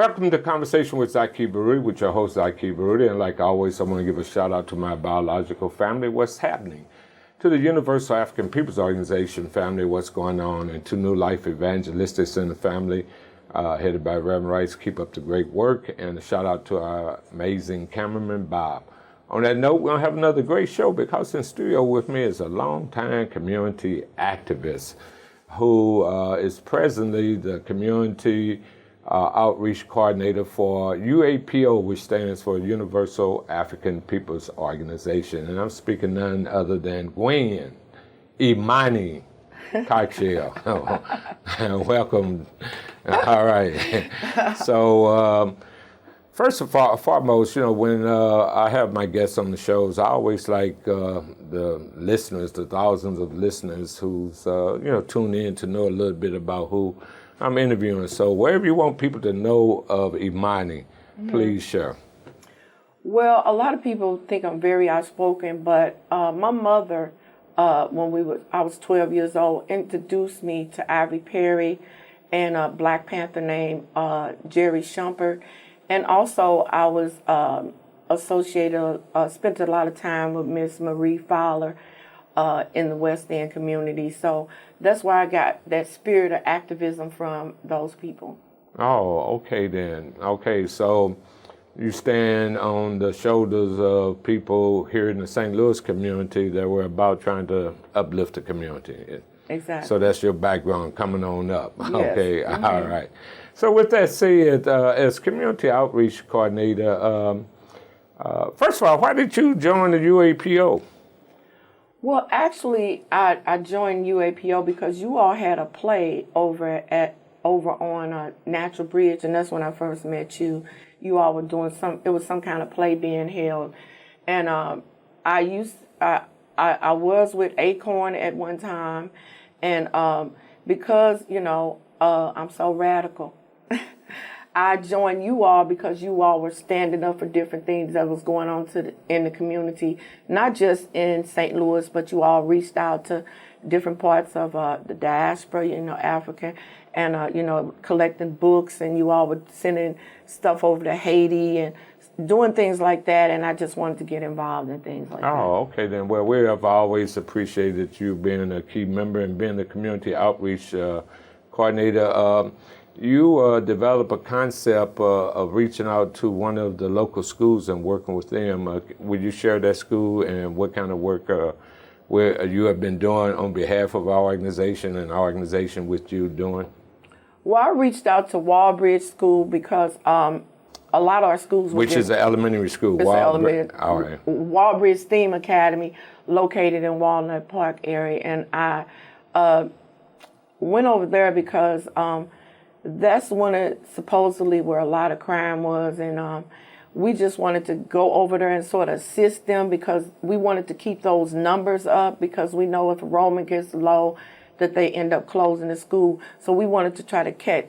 Welcome to Conversation with Zaki Baruti, with your host, Zaki Baruti. And like always, I want to give a shout out to my biological family, what's happening. To the Universal African Peoples Organization family, what's going on. And to New Life Evangelistics in the family, headed by Reverend Rice. Keep up the great work. And a shout out to our amazing cameraman, Bob. On that note, we're going to have another great show because in studio with me is a longtime community activist who is presently the community outreach coordinator for UAPO, which stands for Universal African Peoples Organization. And I'm speaking none other than Gwen, Imani, Cogshell. Welcome. All right. So, first of all, foremost, when I have my guests on the shows, I always like the listeners, the thousands of listeners who's, tune in to know a little bit about who I'm interviewing. So wherever you want people to know of Imani, please share. Well, a lot of people think I'm very outspoken, but my mother, when I was 12 years old, introduced me to Ivory Perry and a Black Panther named Jerry Shumpert. And also I was associated, spent a lot of time with Miss Marie Fowler in the West End community. So that's why I got that spirit of activism from those people. Oh, okay then. Okay, so you stand on the shoulders of people here in the St. Louis community that were about trying to uplift the community. Exactly. So that's your background coming on up. Yes. Okay, all right. So with that said, as community outreach coordinator, first of all, why did you join the UAPO? Well, actually, I joined UAPO because you all had a play over on Natural Bridge, and that's when I first met you. You all were doing it was some kind of play being held, and I was with Acorn at one time, and because I'm so radical, I joined you all because you all were standing up for different things that was going on in the community, not just in St. Louis, but you all reached out to different parts of the diaspora, Africa, and, collecting books, and you all were sending stuff over to Haiti and doing things like that, and I just wanted to get involved in things like that. Oh, okay then. Well, we have always appreciated you being a key member and being the community outreach coordinator. You develop a concept of reaching out to one of the local schools and working with them. Would you share that school and what kind of work where you have been doing on behalf of our organization and our organization with you doing? Well, I reached out to Walbridge School because a lot of our schools... Which is an elementary school. It's elementary. All right. Walbridge STEAM Academy, located in Walnut Park area. And I went over there because... that's supposedly where a lot of crime was, and we just wanted to go over there and sort of assist them because we wanted to keep those numbers up because we know if enrollment gets low that they end up closing the school. So we wanted to try to try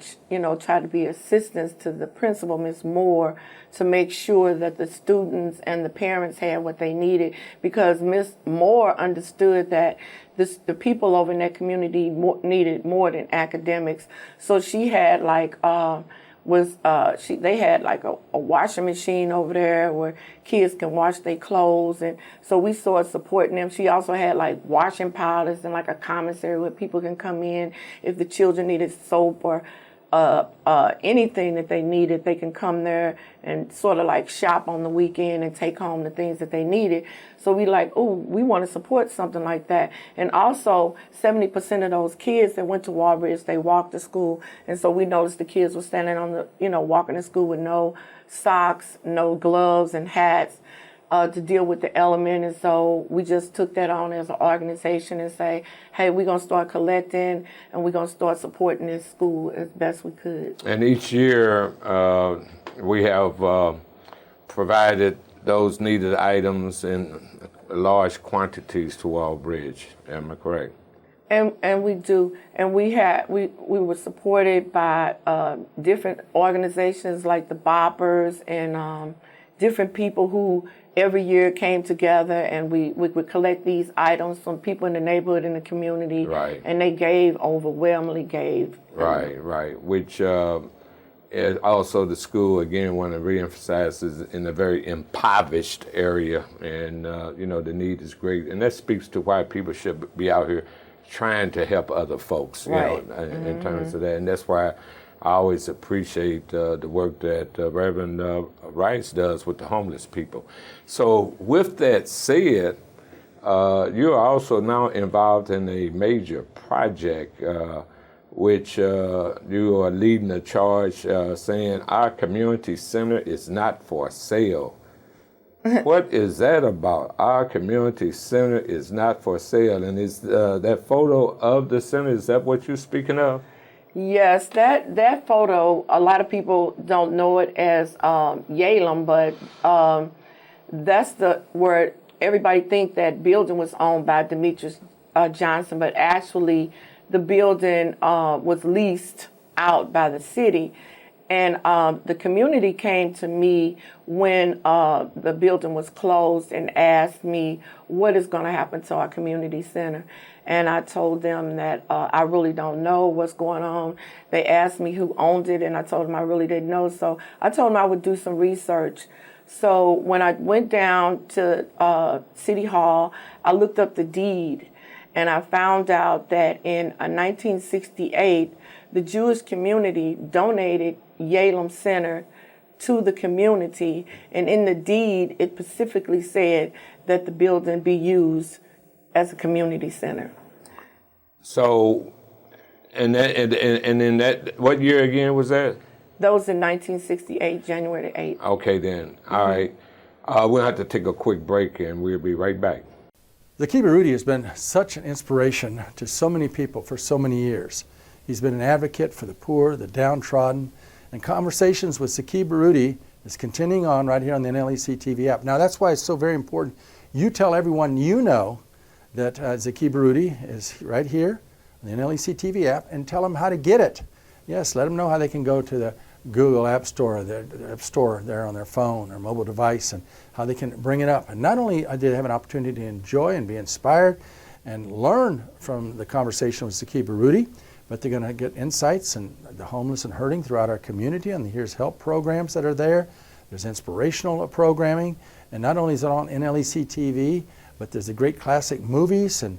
to be assistance to the principal, Ms. Moore, to make sure that the students and the parents had what they needed because Ms. Moore understood that the people over in that community needed more than academics. So she had they had like a washing machine over there where kids can wash their clothes, and so we started supporting them. She also had like washing powders and like a commissary where people can come in if the children needed soap or anything that they needed, they can come there and sort of like shop on the weekend and take home the things that they needed. So we we want to support something like that. And also 70% of those kids that went to Walbridge, they walked to school. And so we noticed the kids were standing on walking to school with no socks, no gloves and hats to deal with the element. And so we just took that on as an organization and say, hey, we're going to start collecting and we're going to start supporting this school as best we could. And each year we have provided those needed items in large quantities to Walbridge. Am I correct? And we do. And we were supported by different organizations like the Boppers and different people who every year came together, and we would collect these items from people in the neighborhood and the community. Right. And they overwhelmingly gave. Right. Which And also the school, again, want to reemphasize is in a very impoverished area, and the need is great. And that speaks to why people should be out here trying to help other folks, Right. in terms of that. And that's why I always appreciate the work that Reverend Rice does with the homeless people. So with that said, you are also now involved in a major project, which you are leading the charge, saying our community center is not for sale. What is that about? Our community center is not for sale. And is that photo of the center, is that what you're speaking of? Yes, that photo, a lot of people don't know it as Yalem, but that's where everybody think that building was owned by Demetrius Johnson, but actually the building was leased out by the city. And the community came to me when the building was closed and asked me what is going to happen to our community center. And I told them that I really don't know what's going on. They asked me who owned it, and I told them I really didn't know. So I told them I would do some research. So when I went down to City Hall, I looked up the deed, and I found out that in 1968, the Jewish community donated Yalem Center to the community, and in the deed, it specifically said that the building be used as a community center. So, and in that, what year again was that? That was in 1968, January the 8th. Okay then, all right. We'll have to take a quick break and we'll be right back. Zaki Baruti has been such an inspiration to so many people for so many years. He's been an advocate for the poor, the downtrodden, and Conversations with Zaki Baruti is continuing on right here on the NLEC TV app. Now that's why it's so very important you tell everyone you know that Zaki Baruti is right here on the NLEC TV app, and tell them how to get it. Yes, let them know how they can go to the Google App Store, the App Store there on their phone or mobile device, and how they can bring it up. And not only did they have an opportunity to enjoy and be inspired and learn from the conversation with Zaki Baruti, but they're going to get insights and the homeless and hurting throughout our community, and here's help programs that are there. There's inspirational programming, and not only is it on NLEC TV, but there's the great classic movies and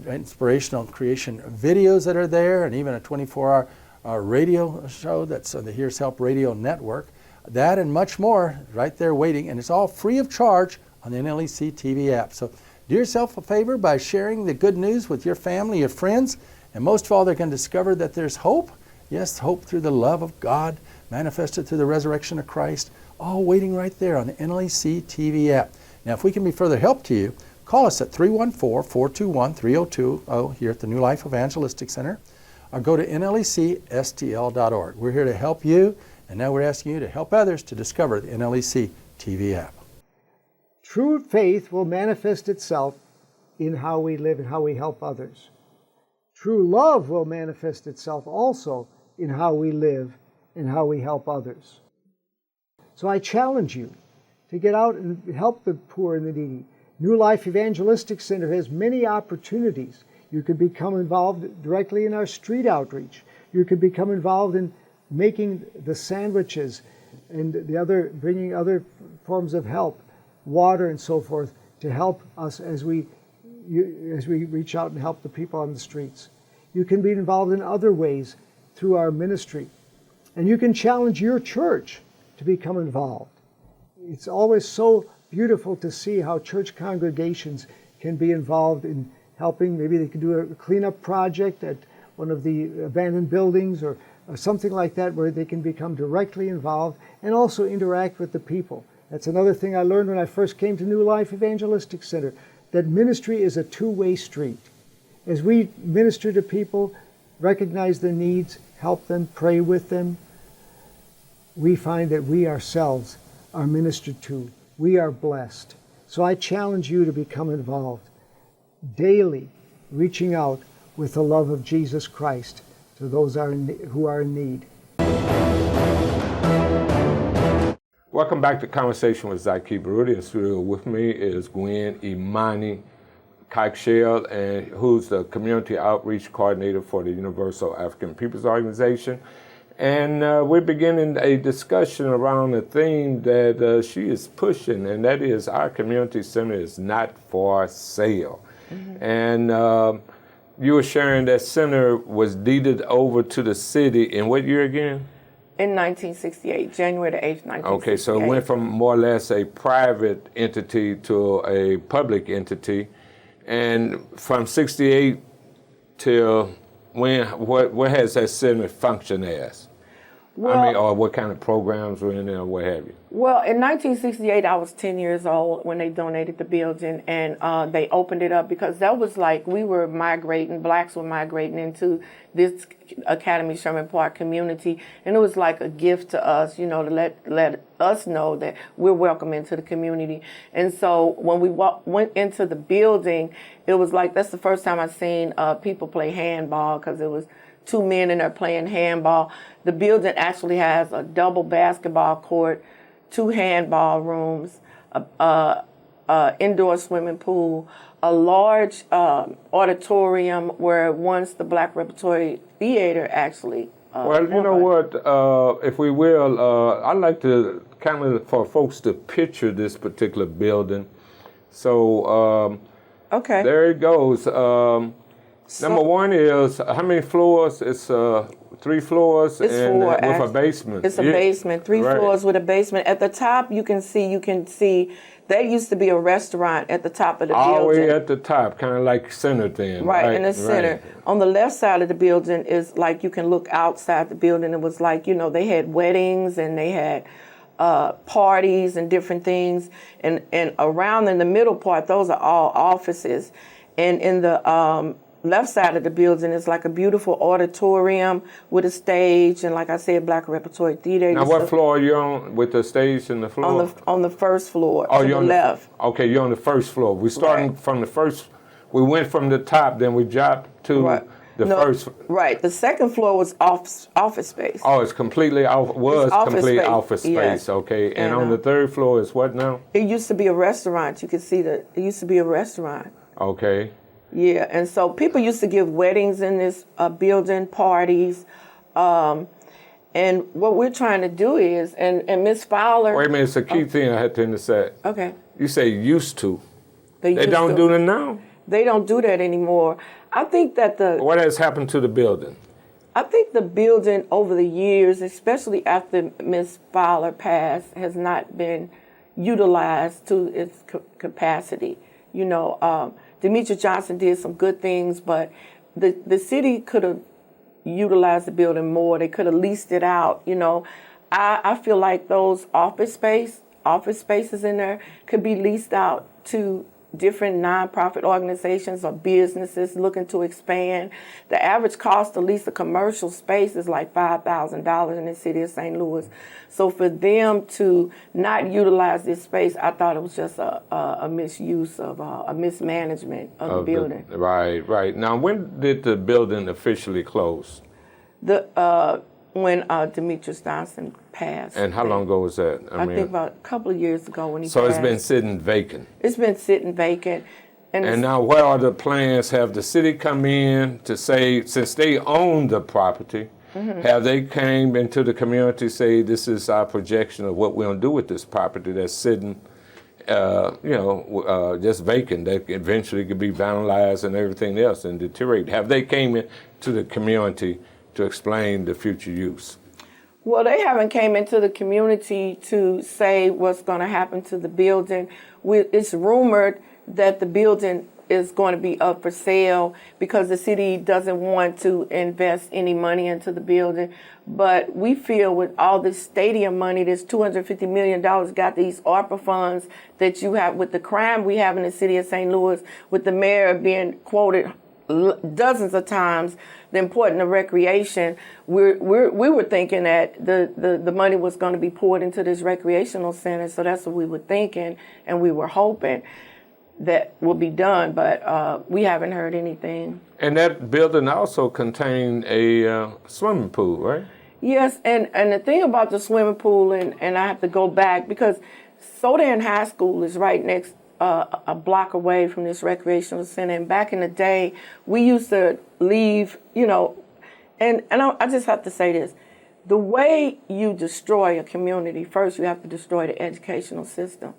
inspirational creation videos that are there, and even a 24-hour radio show that's on the Here's Help Radio Network. That and much more right there waiting, and it's all free of charge on the NLEC TV app. So do yourself a favor by sharing the good news with your family, your friends, and most of all, they can discover that there's hope. Yes, hope through the love of God, manifested through the resurrection of Christ, all waiting right there on the NLEC TV app. Now, if we can be further help to you, call us at 314-421-3020 here at the New Life Evangelistic Center, or go to nlecstl.org. We're here to help you, and now we're asking you to help others to discover the NLEC TV app. True faith will manifest itself in how we live and how we help others. True love will manifest itself also in how we live and how we help others. So I challenge you to get out and help the poor and the needy. New Life Evangelistic Center has many opportunities. You could become involved directly in our street outreach. You could become involved in making the sandwiches and bringing other forms of help, water and so forth, to help us as we reach out and help the people on the streets. You can be involved in other ways through our ministry. And you can challenge your church to become involved. It's always so beautiful to see how church congregations can be involved in helping. Maybe they can do a cleanup project at one of the abandoned buildings or something like that, where they can become directly involved and also interact with the people. That's another thing I learned when I first came to New Life Evangelistic Center, that ministry is a two-way street. As we minister to people, recognize their needs, help them, pray with them, we find that we ourselves are ministered to. We are blessed. So I challenge you to become involved daily, reaching out with the love of Jesus Christ to those who are in need. Welcome back to Conversation with Zaki Baruti. In studio with me is Gwen, Imani, Cogshell, and who's the Community Outreach Coordinator for the Universal African Peoples Organization. And we're beginning a discussion around a theme that she is pushing, and that is our community center is not for sale. And you were sharing that center was deeded over to the city in what year again? In 1968, January the 8th, 1968. Okay, so it went from more or less a private entity to a public entity. And from 68 till when, what has that center functioned as? Well, I mean, or what kind of programs were in there, or what have you? Well, in 1968, I was 10 years old when they donated the building, and they opened it up because that was like we were migrating, blacks were migrating into this Academy Sherman Park community, and it was like a gift to us, you know, to let us know that we're welcome into the community. And so when we went into the building, it was like that's the first time I've seen people play handball, because it was 2 men in there playing handball. The building actually has a double basketball court, 2 handball rooms, indoor swimming pool, a large auditorium where once the Black Repertory Theater actually. Well, you know what, if we will, I'd like to kind of, for folks to picture this particular building. So Okay. there it goes. Number one is, how many floors? It's 3 floors It's and 4, with a basement. It's a basement, 3 Right. floors with a basement. At the top, you can see there used to be a restaurant at the top of the All the building. way at the top, kind of like center then. Right, in the center. Right. On the left side of the building is like you can look outside the building. It was like, you know, they had weddings and they had parties and different things. And around in the middle part, those are all offices. And in the left side of the building is like a beautiful auditorium with a stage and, like I said, Black Repertory Theater. Now, what floor are you on with the stage and the floor? On the first floor, Oh, to you're the on left. Okay, you're on the first floor. We starting Right. from the first. We went from the top, then we dropped to Right. the No, first. Right. The second floor was office space. Oh, it's completely It's office complete space. office space. Yes. Okay, and And, on the third floor is what now? It used to be a restaurant. You could see that it used to be a restaurant. Okay. Yeah, and so people used to give weddings in this building, parties. And what we're trying to do is, and Miss Fowler. Wait a minute, it's a key thing I had to intersect. Okay. You say used to. They used don't to- do it now? They don't do that anymore. I think that What has happened to the building? the building over the years, especially after Miss Fowler passed, has not been utilized to its capacity. You know, Demetria Johnson did some good things, but the city could have utilized the building more. They could have leased it out. You know, I feel like those office spaces in there could be leased out to different nonprofit organizations or businesses looking to expand. The average cost to lease a commercial space is like $5,000 in the city of St. Louis. So for them to not utilize this space, I thought it was just a misuse of a mismanagement of the building. Right. Now, when did the building officially close? When Demetrius Johnson passed. And how long ago was that? I think about a couple of years ago when he So passed. it's been sitting vacant. It's been sitting vacant. And now, what are the plans? Have the city come in to say, since they own the property, have they came into the community say, this is our projection of what we're going to do with this property that's sitting, just vacant, that eventually could be vandalized and everything else and deteriorate? Have they came into the community to explain the future use? Well, they haven't came into the community to say what's going to happen to the building. It's rumored that the building is going to be up for sale because the city doesn't want to invest any money into the building. But we feel with all this stadium money, this $250 million, got these ARPA funds that you have with the crime we have in the city of St. Louis, with the mayor being quoted dozens of times, the importance of recreation. We were thinking that the money was going to be poured into this recreational center, so that's what we were thinking, and we were hoping that will be done, but we haven't heard anything. And that building also contained a swimming pool, right? Yes, and the thing about the swimming pool, and I have to go back, because Sodan High School is right next, a block away from this recreational center, and back in the day, we used to leave, and I just have to say this, the way you destroy a community, first you have to destroy the educational system.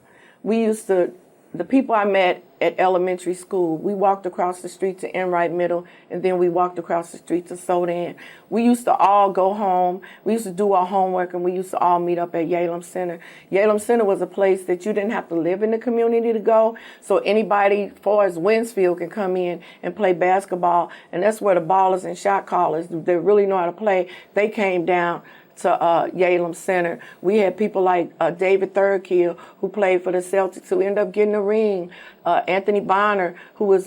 The people I met at elementary school, we walked across the street to Enright Middle, and then we walked across the street to Sodan. We used to all go home. We used to do our homework, and we used to all meet up at Yalem Center. Yalem Center was a place that you didn't have to live in the community to go, so anybody, as far as Winsfield, can come in and play basketball, and that's where the ballers and shot callers, they really know how to play, they came down to Yalem Center. We had people like David Thurkill, who played for the Celtics, who ended up getting a ring. Anthony Bonner, who was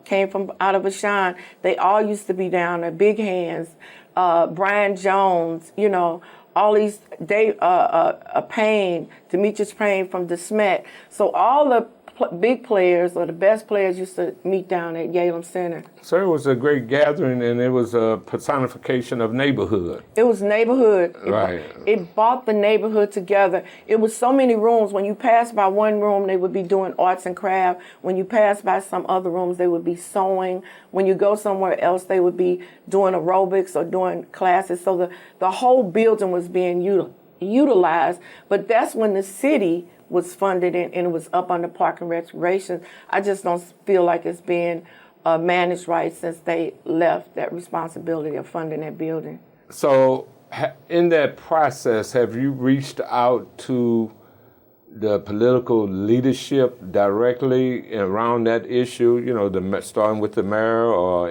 came from out of Ashan. They all used to be down there. Big Hands, Brian Jones, you know, all these, Payne, Demetrius Payne from DeSmet. So all the big players or the best players used to meet down at Yalem Center. So it was a great gathering, and it was a personification of neighborhood. It was neighborhood. Right. It brought the neighborhood together. It was so many rooms. When you passed by one room, they would be doing arts and craft. When you passed by some other rooms, they would be sewing. When you go somewhere else, they would be doing aerobics or doing classes. So the whole building was being utilized. But that's when the city was funded and it was up under Park and Recreation. I just don't feel like it's been managed right since they left that responsibility of funding that building. So in that process, have you reached out to the political leadership directly around that issue? You know, starting with the mayor or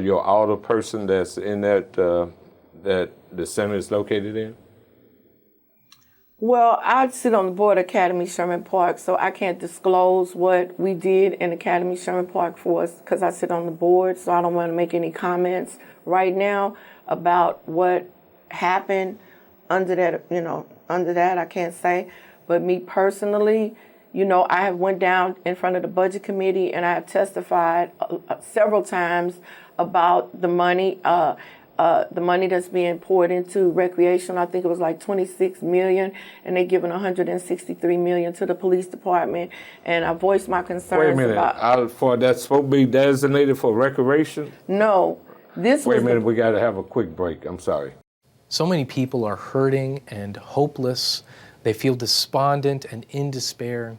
your alder person that's in that the center is located in? Well, I sit on the board of Academy Sherman Park, so I can't disclose what we did in Academy Sherman Park for us because I sit on the board, so I don't want to make any comments right now about what happened under that, I can't say. But me personally, I have went down in front of the budget committee and I have testified several times about the money that's being poured into recreation. I think it was like $26 million, and they're giving $163 million to the police department. And I voiced my concerns. Wait a minute, for that's supposed to be designated for recreation? No, Wait a minute, we got to have a quick break. I'm sorry. So many people are hurting and hopeless. They feel despondent and in despair.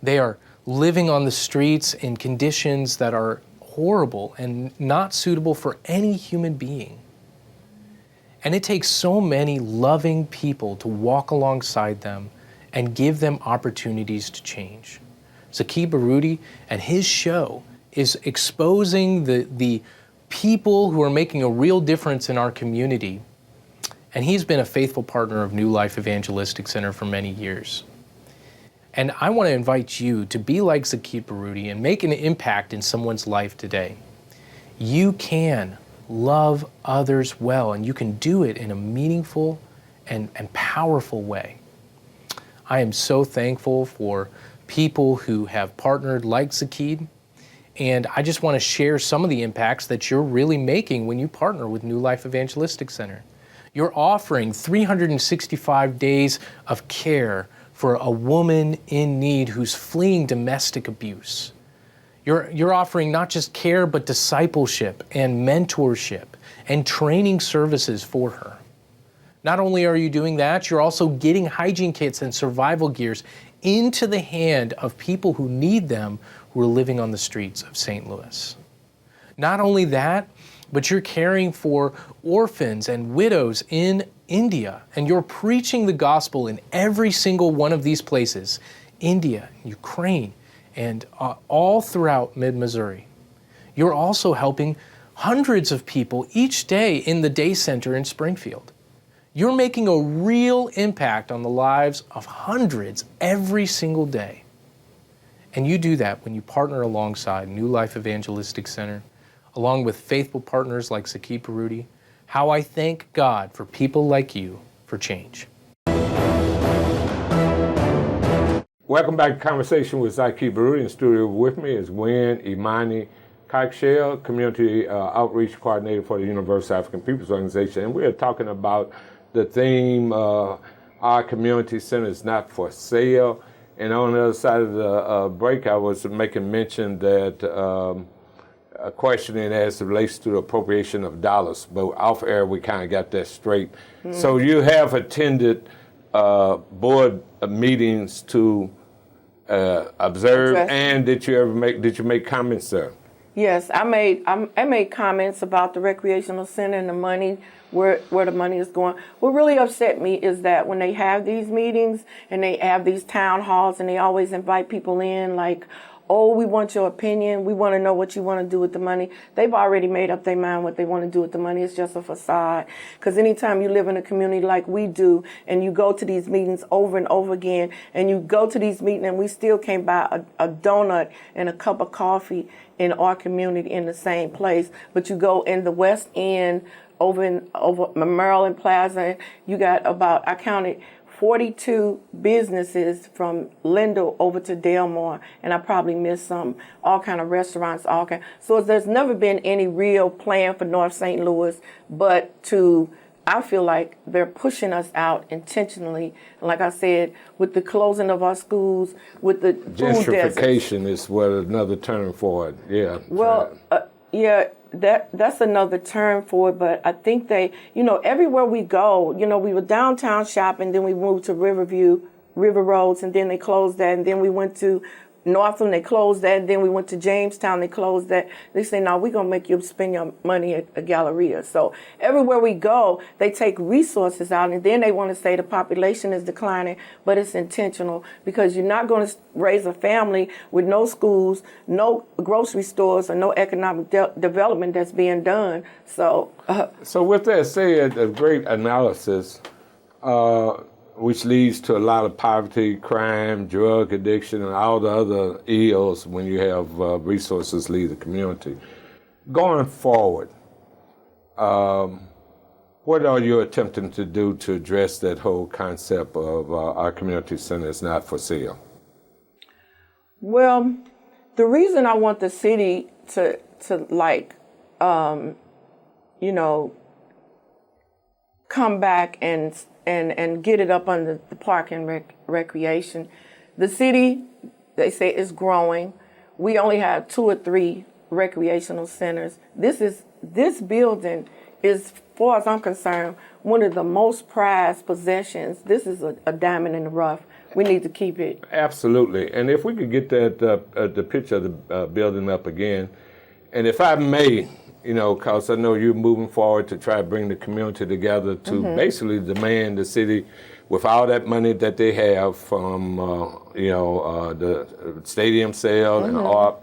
They are living on the streets in conditions that are horrible and not suitable for any human being. And it takes so many loving people to walk alongside them and give them opportunities to change. Zaki Baruti and his show is exposing the people who are making a real difference in our community. And he's been a faithful partner of New Life Evangelistic Center for many years. And I want to invite you to be like Zaki Baruti and make an impact in someone's life today. You can love others well, and you can do it in a meaningful and powerful way. I am so thankful for people who have partnered like Zaki, and I just want to share some of the impacts that you're really making when you partner with New Life Evangelistic Center. You're offering 365 days of care for a woman in need who's fleeing domestic abuse. You're offering not just care, but discipleship and mentorship and training services for her. Not only are you doing that, you're also getting hygiene kits and survival gears into the hand of people who need them, who are living on the streets of St. Louis. Not only that, but you're caring for orphans and widows in India, and you're preaching the gospel in every single one of these places, India, Ukraine, and all throughout mid-Missouri. You're also helping hundreds of people each day in the day center in Springfield. You're making a real impact on the lives of hundreds every single day. And you do that when you partner alongside New Life Evangelistic Center, along with faithful partners like Zaki Baruti. How I thank God for people like you for change. Welcome back to Conversation with Zaki Baruti. In the studio with me is Gwen, Imani, Cogshell, Community Outreach Coordinator for the Universal African Peoples Organization. And we are talking about the theme, Our Community Center is Not for Sale. And on the other side of the break, I was making mention that questioning as it relates to the appropriation of dollars, but off air we kind of got that straight. So you have attended board meetings to observe, and did you make comments there? Yes, I made comments about the recreational center and the money, where the money is going. What really upset me is that when they have these meetings and they have these town halls and they always invite people in like, oh, we want your opinion. We want to know what you want to do with the money. They've already made up their mind what they want to do with the money. It's just a facade. Because anytime you live in a community like we do, and you go to these meetings over and over again, and you go to these meetings and we still can't buy a donut and a cup of coffee in our community in the same place, but you go in the West End, over Maryland Plaza, you got about, I counted 42 businesses from Lindell over to Delmar, and I probably missed some, all kind of restaurants, all kind. So there's never been any real plan for North St. Louis, but I feel like they're pushing us out intentionally. And like I said, with the closing of our schools, with the gentrification is what another term for it. Yeah. Well, yeah. That's another term for it, but I think they, everywhere we go, we were downtown shopping, then we moved to River Roads, and then they closed that, and then we went to Northland, they closed that, and then we went to Jamestown, they closed that. They say, no, we're going to make you spend your money at a Galleria. So everywhere we go, they take resources out, and then they want to say the population is declining, but it's intentional, because you're not going to raise a family with no schools, no grocery stores, or no economic development that's being done. So with that said, a great analysis, which leads to a lot of poverty, crime, drug addiction, and all the other ills when you have resources leave the community. Going forward, what are you attempting to do to address that whole concept of our community center is not for sale? Well, the reason I want the city to come back and get it up under the park and recreation. The city, they say, is growing. We only have 2 or 3 recreational centers. This building is, as far as I'm concerned, one of the most prized possessions. This is a diamond in the rough. We need to keep it. Absolutely. And if we could get that the picture of the building up again, and if I may, because I know you're moving forward to try to bring the community together to basically demand the city, with all that money that they have from, the stadium sale and ARP,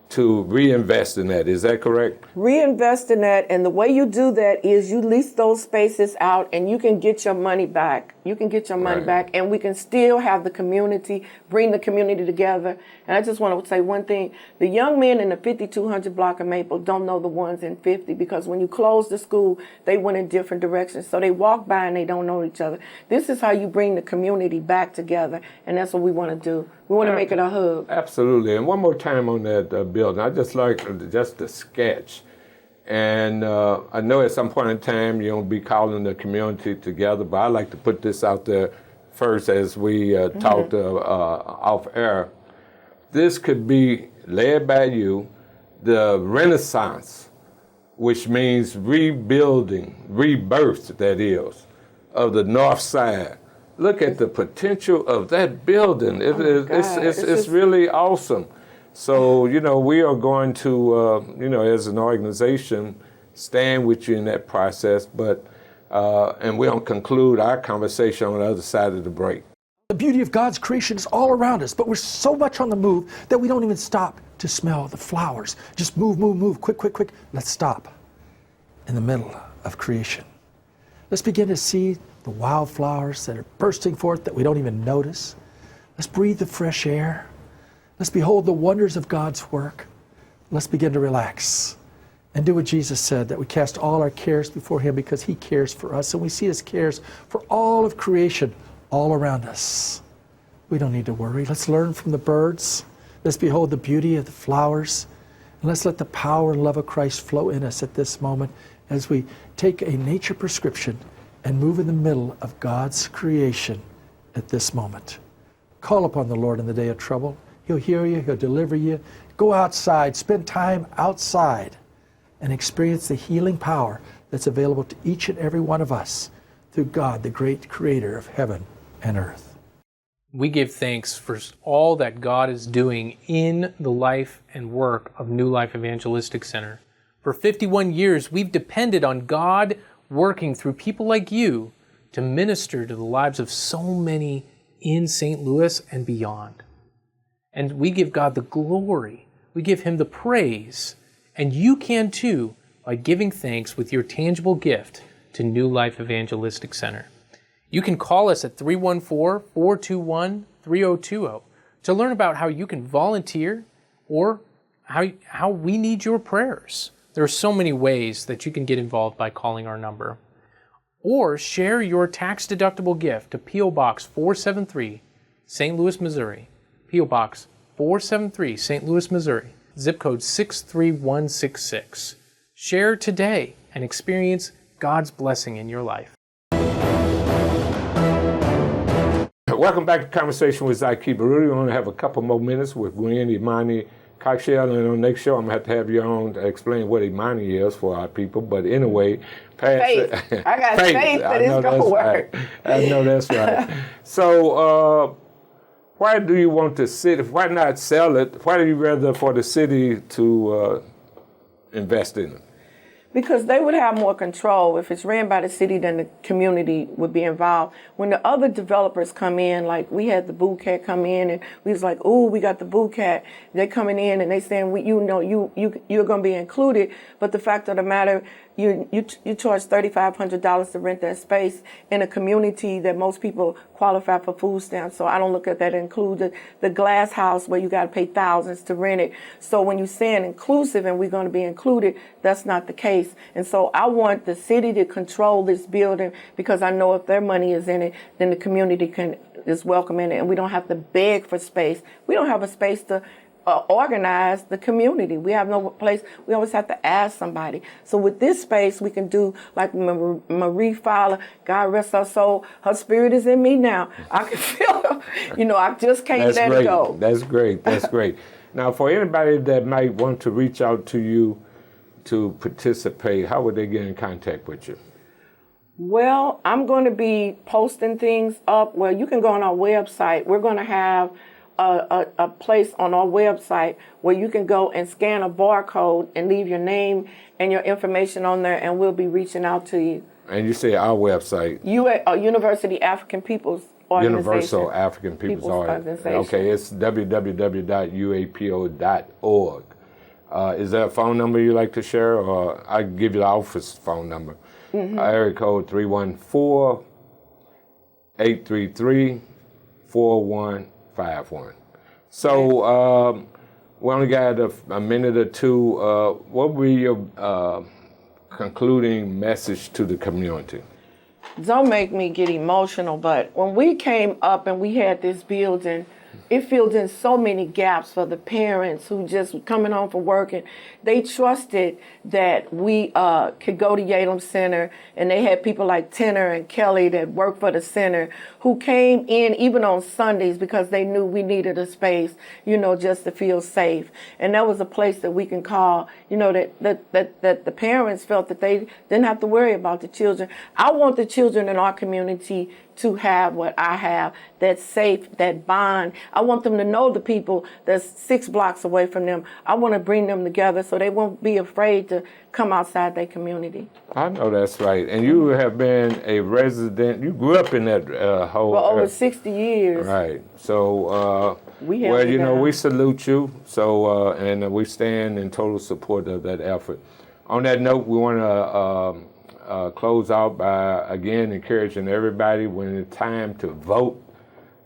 to reinvest in that. Is that correct? Reinvest in that, and the way you do that is you lease those spaces out, and you can get your money back. You can get your money back, and we can still have the community, bring the community together. And I just want to say one thing. The young men in the 5200 block of Maple don't know the ones in 50, because when you close the school, they went in different directions. So they walk by and they don't know each other. This is how you bring the community back together, and that's what we want to do. We want to make it a hub. Absolutely. And one more time on that building. I just like just the sketch. And I know at some point in time you'll be calling the community together, but I like to put this out there first as we talked off air. This could be led by you, the Renaissance, which means rebuilding, rebirth, that is, of the North Side. Look at the potential of that building. It's really awesome. So, we are going to, as an organization, stand with you in that process, but, and we'll conclude our conversation on the other side of the break. The beauty of God's creation is all around us, but we're so much on the move that we don't even stop to smell the flowers. Just move, quick. Let's stop in the middle of creation. Let's begin to see the wildflowers that are bursting forth that we don't even notice. Let's breathe the fresh air. Let's behold the wonders of God's work. Let's begin to relax and do what Jesus said, that we cast all our cares before Him because He cares for us. And we see His cares for all of creation all around us. We don't need to worry. Let's learn from the birds. Let's behold the beauty of the flowers. And let's let the power and love of Christ flow in us at this moment as we take a nature prescription and move in the middle of God's creation at this moment. Call upon the Lord in the day of trouble. He'll heal you, He'll deliver you. Go outside, spend time outside, and experience the healing power that's available to each and every one of us through God, the great creator of heaven and earth. We give thanks for all that God is doing in the life and work of New Life Evangelistic Center. For 51 years, we've depended on God working through people like you to minister to the lives of so many in St. Louis and beyond. And we give God the glory. We give Him the praise. And you can too by giving thanks with your tangible gift to New Life Evangelistic Center. You can call us at 314-421-3020 to learn about how you can volunteer or how we need your prayers. There are so many ways that you can get involved by calling our number. Or share your tax-deductible gift to P.O. Box 473, St. Louis, Missouri. P.O. Box 473, St. Louis, Missouri. Zip code 63166. Share today and experience God's blessing in your life. Welcome back to Conversation with Zaki Baruti. We only have a couple more minutes with Gwen, Imani, Cogshell, and on the next show I'm going to have you on to explain what Imani is for our people. But anyway, faith. I got faith that it's going to work. Right. I know that's right. So why do you want the city, why not sell it? Why do you rather for the city to invest in it? Because they would have more control. If it's ran by the city, then the community would be involved. When the other developers come in, like we had the Boo Cat come in, and we was like, "Oh, we got the Boo Cat." They coming in and they saying, you're going to be included. But the fact of the matter, you charge $3,500 to rent that space in a community that most people qualify for food stamps. So I don't look at that included. The glass house where you got to pay thousands to rent it. So when you're saying inclusive and we're going to be included, that's not the case. And so I want the city to control this building because I know if their money is in it, then the community is welcome in it, and we don't have to beg for space. We don't have a space to organize the community. We have no place. We always have to ask somebody. So with this space, we can do like Marie Fowler, God rest her soul. Her spirit is in me now. I can feel her. I just can't let it go. That's great. That's great. Now, for anybody that might want to reach out to you to participate, how would they get in contact with you? Well, I'm going to be posting things up. Well, you can go on our website. We're going to have a place on our website where you can go and scan a barcode and leave your name and your information on there, and we'll be reaching out to you. And you say our website? University African People's Organization. Universal African People's Organization. Okay, it's www.uapo.org. Is there a phone number you like to share, or I can give you the office phone number? Area code 314-833-4151. So we only got a minute or two. What would be your concluding message to the community? Don't make me get emotional, but when we came up and we had this building, it filled in so many gaps for the parents who just were coming home from work, and they trusted that we could go to Yalem Center, and they had people like Tenor and Kelly that worked for the center who came in even on Sundays because they knew we needed a space, just to feel safe. And that was a place that we can call, that the parents felt that they didn't have to worry about the children. I want the children in our community to have what I have, that safe, that bond. I want them to know the people that's 6 blocks away from them. I want to bring them together so they won't be afraid to come outside their community. I know that's right. And you have been a resident, you grew up in that whole... For over 60 years. Right. So, we salute you. So, and we stand in total support of that effort. On that note, we want to close out by, again, encouraging everybody when it's time to vote,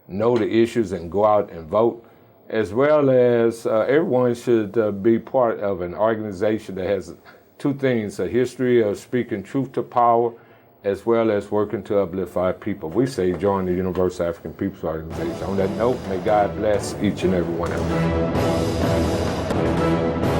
know the issues and go out and vote, as well as everyone should be part of an organization that has 2 things, a history of speaking truth to power, as well as working to uplift our people. We say join the Universal African People's Organization. On that note, may God bless each and every one of you.